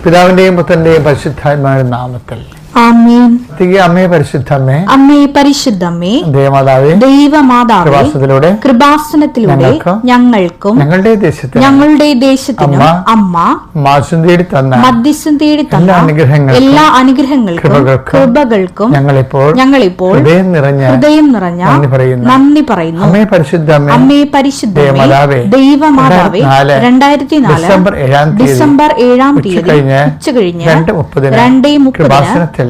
പിതാവിന്റെയും പുത്രന്റെയും പരിശുദ്ധാത്മാവിന്റെ നാമത്തിൽ ആമേൻ. അമ്മേ പരിശുദ്ധമ്മേ, അമ്മേ പരിശുദ്ധമ്മേ, ദൈവമാതാവേ, ദൈവമാതാവേ, കൃപാസനത്തിലൂടെ ഞങ്ങൾക്കും ഞങ്ങളുടെ ദേശത്തിനും അമ്മ മധ്യസ്ഥം തേടി തന്ന എല്ലാ അനുഗ്രഹങ്ങൾക്കും കൃപകൾക്കും ഞങ്ങളിപ്പോൾ ഹൃദയം നിറഞ്ഞ നന്ദി പറയുന്നു. അമ്മേ പരിശുദ്ധമ്മേ, ദൈവമാതാവേ, 2004 ഡിസംബർ 7-ാം തീയതി ഉച്ചകഴിഞ്ഞ് 2:30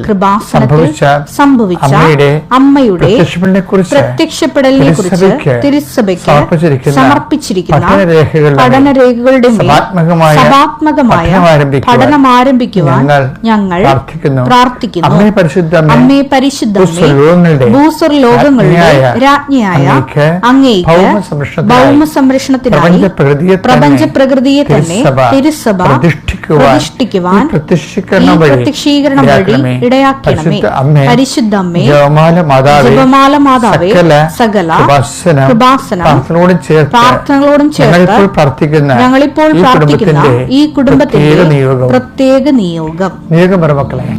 സംഭവിച്ച അമ്മയുടെ പ്രത്യക്ഷപ്പെടലിനെ കുറിച്ച് തിരുസഭയ്ക്ക് സമർപ്പിച്ചിരിക്കുന്ന പഠനരേഖകളുടെ സഭാത്മകമായ പഠനം ആരംഭിക്കുവാൻ ഞങ്ങൾ പ്രാർത്ഥിക്കുന്നു. അമ്മേ പരിശുദ്ധമ്മേ, ഭൂസ്വർലോകങ്ങളുടെ രാജ്ഞിയായ അങ്ങേക്ക് ഭൗമ സംരക്ഷണത്തിനായി പ്രപഞ്ച പ്രകൃതിയെ തന്നെ തിരുസഭ പ്രതിഷ്ഠിക്കുവാൻ പ്രത്യക്ഷീകരണം വഴി ഇടയാക്കണമേ. പരിശുദ്ധ അമ്മേ, ജപമാല മാതാവേ, സകല കൃപാസനം പ്രാർത്ഥനകളോടും ചേർത്ത് ഞങ്ങളിപ്പോൾ പ്രാർത്ഥിക്കുന്ന ഈ കുടുംബത്തിന്റെ പ്രത്യേക നിയോഗം. മക്കളെ,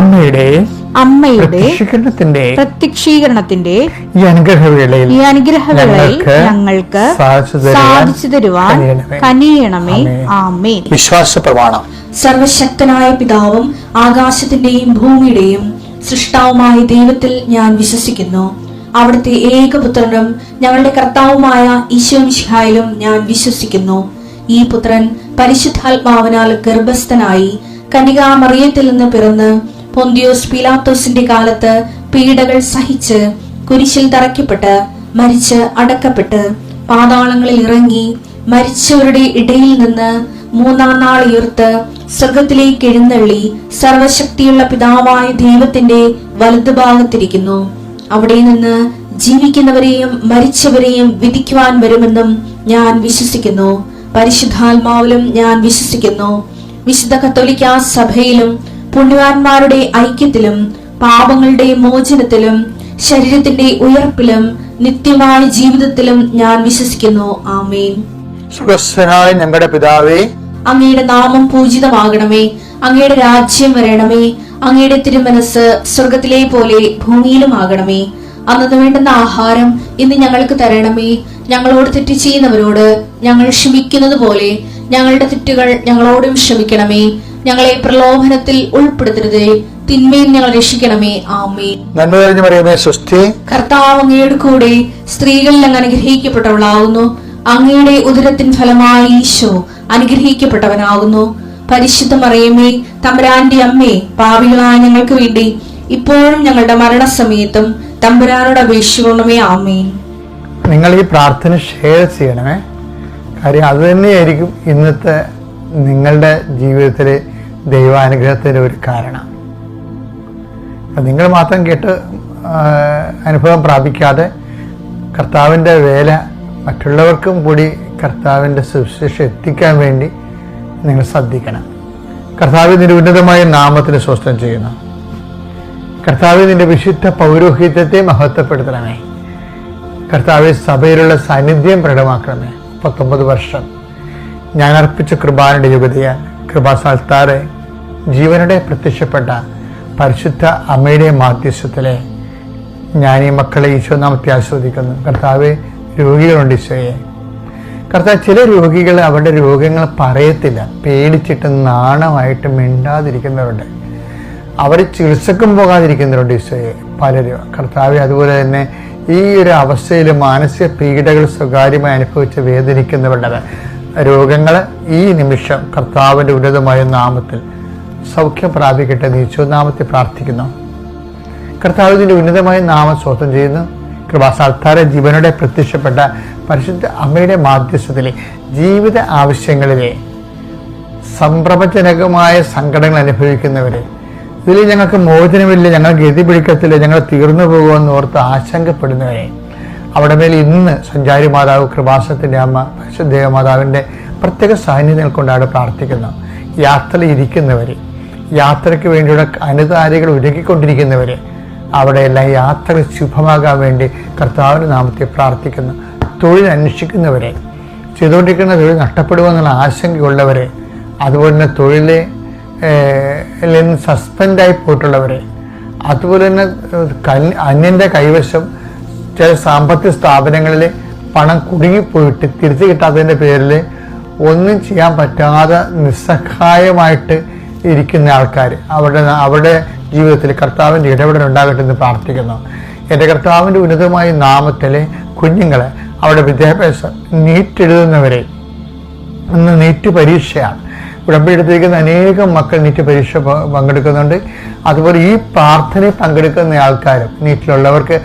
അമ്മയുടെ പ്രത്യക്ഷീകരണത്തിന്റെ ഈ അനുഗ്രഹവേളയിൽ ഞങ്ങൾക്ക് സാധിച്ചു തരുവാൻ കനിയണമേ. ആമേൻ. വിശ്വാസ പ്രമാണം. സർവശക്തനായ പിതാവും ആകാശത്തിന്റെയും ഭൂമിയുടെയും സൃഷ്ടാവുമായ ദൈവത്തിൽ ഞാൻ വിശ്വസിക്കുന്നു. അവിടുത്തെ ഏകപുത്രനും ഞങ്ങളുടെ കർത്താവുമായ ഈശോമിശിഹായിലും ഞാൻ വിശ്വസിക്കുന്നു. ഈ പുത്രൻ പരിശുദ്ധാത്മാവിനാൽ ഗർഭസ്ഥനായി കന്യകാമറിയത്തിൽ നിന്ന് പിറന്ന് പൊന്തിയോസ് പീലാത്തോസിന്റെ കാലത്ത് പീഡകൾ സഹിച്ച് കുരിശിൽ തറയ്ക്കപ്പെട്ട് മരിച്ച് അടക്കപ്പെട്ട് പാതാളങ്ങളിൽ ഇറങ്ങി മരിച്ചവരുടെ ഇടയിൽ നിന്ന് 3-ാം നാൾ ഉയർത്ത് സ്വർഗത്തിലേക്ക് എഴുന്നള്ളി സർവശക്തിയുള്ള പിതാവായ ദൈവത്തിന്റെ വലതുഭാഗത്തിരിക്കുന്നു. അവിടെ നിന്ന് ജീവിക്കുന്നവരെയും മരിച്ചവരെയും വിധിക്കുവാൻ വരുമെന്നും ഞാൻ വിശ്വസിക്കുന്നു. പരിശുദ്ധാത്മാവിലും ഞാൻ വിശ്വസിക്കുന്നു. വിശുദ്ധ കത്തോലിക്കാ സഭയിലും പുണ്യവാന്മാരുടെ ഐക്യത്തിലും പാപങ്ങളുടെ മോചനത്തിലും ശരീരത്തിന്റെ ഉയർപ്പിലും നിത്യമായ ജീവിതത്തിലും ഞാൻ വിശ്വസിക്കുന്നു. ആമേൻ. സ്വർഗ്ഗസ്ഥനായ ഞങ്ങളുടെ പിതാവേ, അങ്ങയുടെ നാമം പൂജിതമാകണമേ. അങ്ങയുടെ രാജ്യം വരണമേ. അങ്ങയുടെ തിരുമനസ് സ്വർഗത്തിലെ പോലെ ഭൂമിയിലും ആകണമേ. അന്നു വേണ്ടുന്ന ആഹാരം ഇന്ന് ഞങ്ങൾക്ക് തരണമേ. ഞങ്ങളോട് തെറ്റ് ചെയ്യുന്നവരോട് ഞങ്ങൾ ക്ഷമിക്കുന്നത് പോലെ ഞങ്ങളുടെ തെറ്റുകൾ ഞങ്ങളോടും ക്ഷമിക്കണമേ. ഞങ്ങളെ പ്രലോഭനത്തിൽ ഉൾപ്പെടുത്തരുതേ, തിന്മയിൽ ഞങ്ങൾ രക്ഷിക്കണമേ. ആമേൻ. നന്മ നിറഞ്ഞ മറിയമേ, സ്വസ്തി. കർത്താവ് അങ്ങയുടെ കൂടെ സ്ത്രീകളിൽ അങ്ങ് അനുഗ്രഹിക്കപ്പെട്ടവളാകുന്നു. അങ്ങയുടെ ഉദരത്തിൻ ഫലമായി ഈശോ അനുഗ്രഹിക്കപ്പെട്ടവനാകുന്നു. പരിശുദ്ധ മറിയമേ, തമ്പുരാന്റെ അമ്മേ, പാപികളായ ഞങ്ങൾക്ക് വേണ്ടി ഇപ്പോഴും ഞങ്ങളുടെ മരണസമയത്തും തമ്പുരാനോട് അപേക്ഷിക്കണമേ. ആമേൻ. നിങ്ങൾ ഈ പ്രാർത്ഥന ഷെയർ ചെയ്യണമേ. കാര്യം അത് തന്നെയായിരിക്കും ഇന്നത്തെ നിങ്ങളുടെ ജീവിതത്തിലെ ദൈവാനുഗ്രഹത്തിൻ്റെ ഒരു കാരണം. നിങ്ങൾ മാത്രം കേട്ട് അനുഭവം പ്രാപിക്കാതെ കർത്താവിൻ്റെ വേല മറ്റുള്ളവർക്കും കൂടി കർത്താവിൻ്റെ സുവിശേഷം എത്തിക്കാൻ വേണ്ടി നിങ്ങൾ ശ്രദ്ധിക്കണം. കർത്താവ് നിന്റെ ഉന്നതമായ നാമത്തിന് സ്വസ്ഥം ചെയ്യുന്നു. കർത്താവ് നിന്റെ വിശുദ്ധ പൗരോഹിത്യത്തെ മഹത്വപ്പെടുത്തണമേ. കർത്താവ് സഭയിലുള്ള സാന്നിധ്യം പ്രകടമാക്കണമേ. 39 വർഷം ഞാൻ അർപ്പിച്ച കൃപാനയുടെ യുഗതിയാൽ കൃപാസാൽത്താറെ ജീവനുടെ പ്രത്യക്ഷപ്പെട്ട പരിശുദ്ധ അമ്മയുടെ മാധ്യസ്ഥത്തിലെ ഞാൻ ഈ മക്കളെ ഈശോ നാമത്തെ ആസ്വദിക്കുന്നു. കർത്താവെ, രോഗികളുണ്ട് ഈശോയെ. കർത്താവ്, ചില രോഗികൾ അവരുടെ രോഗങ്ങൾ പറയത്തില്ല, പേടിച്ചിട്ട് നാണമായിട്ട് മിണ്ടാതിരിക്കുന്നവരുണ്ട്. അവർ ചികിത്സക്കും പോകാതിരിക്കുന്നവരുണ്ട് ഈശോയെ പലരും. കർത്താവെ, അതുപോലെ തന്നെ ഈ ഒരു അവസ്ഥയിൽ മാനസിക പീഡകൾ സ്വകാര്യമായി അനുഭവിച്ച് വേദനിക്കുന്നവരുടെ രോഗങ്ങൾ ഈ നിമിഷം കർത്താവിൻ്റെ ഉന്നതമായ നാമത്തിൽ സൗഖ്യം പ്രാപിക്കട്ടെ എന്ന് ഈശോനാമത്തിൽ പ്രാർത്ഥിക്കുന്നു. കർത്താവിൻ്റെ ഉന്നതമായ നാമം സ്വന്തം ചെയ്യുന്നു. കൃപാസാൽത്താര ജീവനോടെ പ്രത്യക്ഷപ്പെട്ട പരിശുദ്ധ അമ്മയുടെ മാധ്യസ്ഥത്തിലെ ജീവിത ആവശ്യങ്ങളിലെ സംഭ്രമജനകമായ സങ്കടങ്ങൾ അനുഭവിക്കുന്നവരെ, ഇതിൽ ഞങ്ങൾക്ക് മോചനമില്ല, ഞങ്ങൾ ഗതി പിടിക്കത്തില്ല, ഞങ്ങൾ തീർന്നു പോകുമെന്ന് ഓർത്ത് ആശങ്കപ്പെടുന്നവരെ, അവിടെ മേൽ ഇന്ന് സഞ്ചാരി മാതാവ് കൃപാസനത്തിൻ്റെ അമ്മ പരിശുദ്ധ മാതാവിൻ്റെ പ്രത്യേക സാന്നിധ്യം കൊണ്ടാണ് പ്രാർത്ഥിക്കുന്നത്. യാത്രയിൽ ഇരിക്കുന്നവരെ, യാത്രയ്ക്ക് വേണ്ടിയുള്ള അനുതാരികൾ ഒരുക്കിക്കൊണ്ടിരിക്കുന്നവരെ, അവിടെയെല്ലാം യാത്ര ശുഭമാകാൻ വേണ്ടി കർത്താവിൻ്റെ നാമത്തെ പ്രാർത്ഥിക്കുന്നു. തൊഴിൽ അന്വേഷിക്കുന്നവരെ, ചെയ്തുകൊണ്ടിരിക്കുന്ന തൊഴിൽ നഷ്ടപ്പെടുമെന്നുള്ള ആശങ്കയുള്ളവരെ, അതുപോലെ തന്നെ തൊഴിലെ നിന്ന് സസ്പെൻഡായി പോയിട്ടുള്ളവരെ, അതുപോലെ തന്നെ അന്യൻ്റെ കൈവശം ചില സാമ്പത്തിക അവസ്ഥകളിൽ പണം കുടുങ്ങിപ്പോയിട്ട് തിരിച്ചു കിട്ടാത്തതിൻ്റെ പേരിൽ ഒന്നും ചെയ്യാൻ പറ്റാതെ നിസ്സഹായമായിട്ട് ഇരിക്കുന്ന ആൾക്കാർ, അവരുടെ ജീവിതത്തിൽ കർത്താവിൻ്റെ ഇടപെടൽ ഉണ്ടാകട്ടെ എന്ന് പ്രാർത്ഥിക്കുന്നു. എൻ്റെ കർത്താവിൻ്റെ ഉന്നതമായ നാമത്തിലെ കുഞ്ഞുങ്ങളെ, അവരുടെ വിദ്യാഭ്യാസം നീറ്റ് ഇന്ന് നീറ്റ് പരീക്ഷയാണ്. ഉടമ്പടിയെടുത്തിരിക്കുന്ന അനേകം മക്കൾ നീറ്റ് പരീക്ഷ പങ്കെടുക്കുന്നുണ്ട്. അതുപോലെ ഈ പ്രാർത്ഥനയിൽ പങ്കെടുക്കുന്ന ആൾക്കാരും നീറ്റിലുള്ളവർക്ക്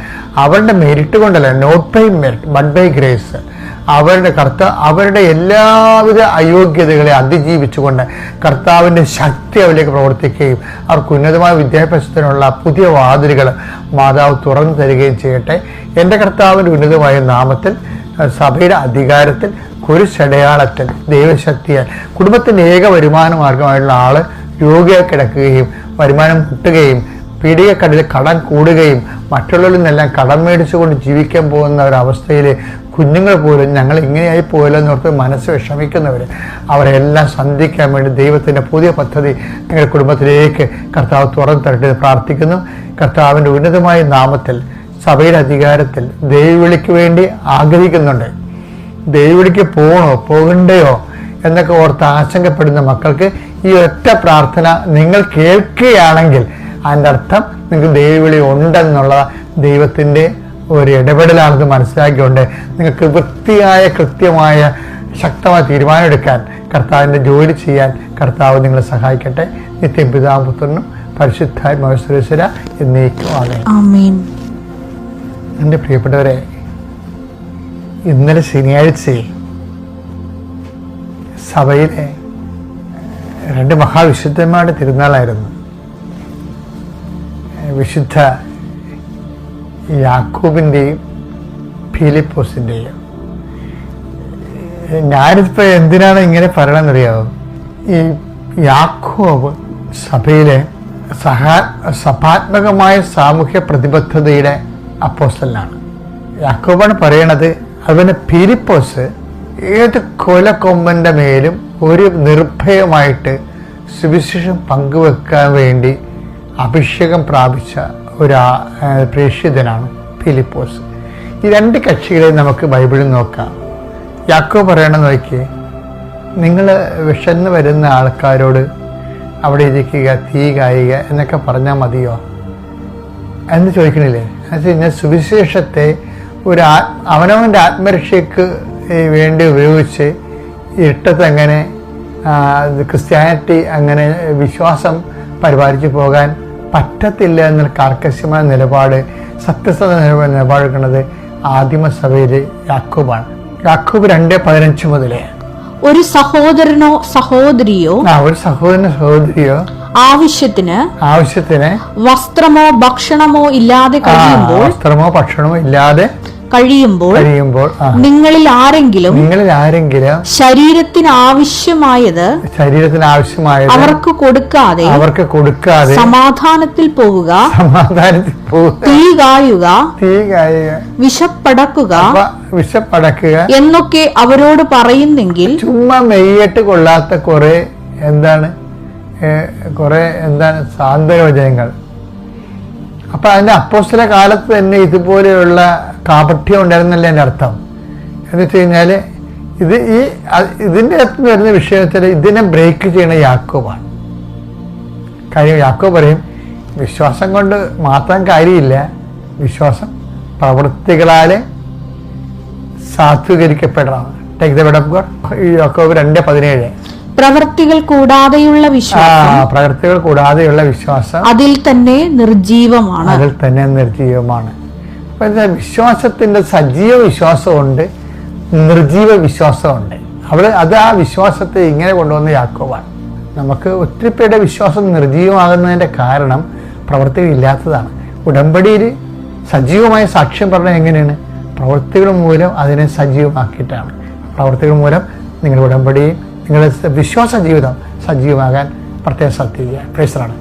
അവരുടെ മെരിറ്റ് കൊണ്ടല്ല, not by merit but by grace, അവരുടെ എല്ലാവിധ അയോഗ്യതകളെ അതിജീവിച്ചുകൊണ്ട് കർത്താവിൻ്റെ ശക്തി അവരിലേക്ക് പ്രവർത്തിക്കുകയും അവർക്ക് ഉന്നതമായ വിദ്യാഭ്യാസത്തിനുള്ള പുതിയ വാതിലുകൾ മാതാവ് തുറന്നു തരികയും ചെയ്യട്ടെ. എൻ്റെ കർത്താവിൻ്റെ ഉന്നതമായ നാമത്തിൽ സഭയുടെ അധികാരത്തിൽ കുരിശടയാളത്തിൽ ദൈവശക്തിയാൽ കുടുംബത്തിൻ്റെ ഏക വരുമാന മാർഗമായിട്ടുള്ള ആള് രോഗിയായി കിടക്കുകയും വരുമാനം മുട്ടുകയും പീഡികക്കടലിൽ കടം കൂടുകയും മറ്റുള്ളവരിൽ നിന്നെല്ലാം കടം മേടിച്ചുകൊണ്ട് ജീവിക്കാൻ പോകുന്ന ഒരവസ്ഥയിൽ കുഞ്ഞുങ്ങൾ പോലും ഞങ്ങൾ ഇങ്ങനെയായി പോയല്ലോ എന്നോർത്ത് മനസ്സ് വിഷമിക്കുന്നവർ, അവരെല്ലാം സന്ധിക്കാൻ വേണ്ടി ദൈവത്തിൻ്റെ പുതിയ പദ്ധതി നിങ്ങളുടെ കുടുംബത്തിലേക്ക് കർത്താവ് തുറന്നു തരട്ടെ പ്രാർത്ഥിക്കുന്നു. കർത്താവിൻ്റെ ഉന്നതമായ നാമത്തിൽ സഭയുടെ അധികാരത്തിൽ ദൈവവിളിക്ക് വേണ്ടി ആഗ്രഹിക്കുന്നുണ്ട്. ദൈവവിളിക്ക് പോകണോ പോകണ്ടയോ എന്നൊക്കെ ഓർത്ത് ആശങ്കപ്പെടുന്ന മക്കൾക്ക് ഈ ഒറ്റ പ്രാർത്ഥന നിങ്ങൾ കേൾക്കുകയാണെങ്കിൽ അതിൻ്റെ അർത്ഥം നിങ്ങൾക്ക് ദൈവവിളി ഉണ്ടെന്നുള്ള ദൈവത്തിൻ്റെ ഒരു ഇടപെടലാണെന്ന് മനസ്സിലാക്കിക്കൊണ്ട് നിങ്ങൾക്ക് വൃത്തിയായ കൃത്യമായ ശക്തമായ തീരുമാനമെടുക്കാൻ കർത്താവിൻ്റെ ജോലി ചെയ്യാൻ കർത്താവ് നിങ്ങളെ സഹായിക്കട്ടെ. നിത്യം പിതാവും പുത്രനും പരിശുദ്ധാത്മാവിശ്വര എന്നേക്കും ആമേൻ. എൻ്റെ പ്രിയപ്പെട്ടവരെ, ഇന്നലെ ശനിയാഴ്ചയിൽ സഭയിലെ 2 മഹാവിശുദ്ധന്മാരുടെ തിരുനാളായിരുന്നു. വിശുദ്ധ യാക്കോബിൻ്റെയും ഫിലിപ്പോസിൻ്റെയും. ഞാനിപ്പോൾ എന്തിനാണ് ഇങ്ങനെ പറയണമെന്നറിയാമോ? ഈ യാക്കോബ് സഭയിലെ സഭാത്മകമായ സാമൂഹ്യ പ്രതിബദ്ധതയുടെ അപ്പോസ്തലനാണ്. യാക്കോബാണ് പറയണത്. അതുപോലെ ഫിലിപ്പോസ് ഏത് കൊലക്കൊമ്പൻ്റെ മേലും ഒരു നിർഭയമായിട്ട് സുവിശേഷം പങ്കുവെക്കാൻ വേണ്ടി അഭിഷേകം പ്രാപിച്ച ഒരു പ്രേക്ഷിതനാണ് ഫിലിപ്പോസ്. ഈ 2 കക്ഷികളെ നമുക്ക് ബൈബിളിൽ നോക്കാം. യാക്കോബ് പറയണമെന്ന് നോക്കിയേ, നിങ്ങൾ വിശന്ന് വരുന്ന ആൾക്കാരോട് അവിടെ ഇരിക്കുക, തീ കായുക എന്നൊക്കെ പറഞ്ഞാൽ മതിയോ എന്ന് ചോദിക്കണില്ലേ? എന്ന് വെച്ചാൽ സുവിശേഷത്തെ അവനവൻ്റെ ആത്മരക്ഷയ്ക്ക് വേണ്ടി ഉപയോഗിച്ച് ഇരുട്ടത്ത് അങ്ങനെ ക്രിസ്ത്യാനിറ്റി അങ്ങനെ വിശ്വാസം പരിപാലിച്ചു പോകാൻ പറ്റത്തില്ല എന്നുള്ള കാർക്കശ്യമായ നിലപാട്, സത്യസന്ധ നിലപാടെടുക്കുന്നത് ആദിമസഭയിൽ യാക്കോബാണ്. യാക്കോബ് 2:15 മുതലേ ഒരു സഹോദരനോ സഹോദരിയോ ആവശ്യത്തിന് വസ്ത്രമോ ഭക്ഷണമോ ഇല്ലാതെ കഴിയുമ്പോൾ നിങ്ങളിൽ ആരെങ്കിലും ശരീരത്തിന് ആവശ്യമായത് അവർക്ക് കൊടുക്കാതെ സമാധാനത്തിൽ പോവുക, തീ കായുക, വിശപ്പടക്കുക എന്നൊക്കെ അവരോട് പറയുന്നെങ്കിൽ, ചുമ്മാ മെയ്യട്ട് കൊള്ളാത്ത കുറെ സാന്ത്വനവചനങ്ങൾ. അപ്പൊ അതിന്റെ അപ്പോസ്തല കാലത്ത് തന്നെ ഇതുപോലെയുള്ള കാപഠ്യം ഉണ്ടായിരുന്നല്ലേ എൻ്റെ അർത്ഥം. എന്ന് വെച്ച് കഴിഞ്ഞാൽ ഇതിൻ്റെ അകത്ത് വരുന്ന വിഷയത്തിൽ ഇതിനെ ബ്രേക്ക് ചെയ്യണ യാക്കോബാണ്. കാര്യം യാക്കോബ് പറയും, വിശ്വാസം കൊണ്ട് മാത്രം കാര്യമില്ല, വിശ്വാസം പ്രവൃത്തികളാൽ സാത്വീകരിക്കപ്പെടണം. Take the word of God. Yakob 2:17. പ്രവൃത്തികൾ കൂടാതെയുള്ള വിശ്വാസം പ്രവൃത്തികൾ കൂടാതെയുള്ള വിശ്വാസം അതിൽ തന്നെ നിർജീവമാണ്. അതിൽ തന്നെ നിർജീവമാണ്. അപ്പൊ വിശ്വാസത്തിന്റെ സജീവ വിശ്വാസമുണ്ട്, നിർജീവ വിശ്വാസമുണ്ട്. അത് ആ വിശ്വാസത്തെ ഇങ്ങനെ കൊണ്ടുവന്ന യാക്കോബാണ്. നമുക്ക് ഒത്തിരി പേരുടെ വിശ്വാസം നിർജീവമാകുന്നതിന്റെ കാരണം പ്രവൃത്തികൾ ഇല്ലാത്തതാണ്. ഉടമ്പടിയിൽ സജീവമായ സാക്ഷ്യം പറഞ്ഞാൽ എങ്ങനെയാണ്? പ്രവൃത്തികൾ മൂലം അതിനെ സജീവമാക്കിയിട്ടാണ്. പ്രവൃത്തികൾ മൂലം നിങ്ങളുടെ ഉടമ്പടിയും നിങ്ങളുടെ വിശ്വാസ ജീവിതം സജീവമാകാൻ പ്രത്യേകം ശ്രദ്ധിക്കുക. Praise the Lord.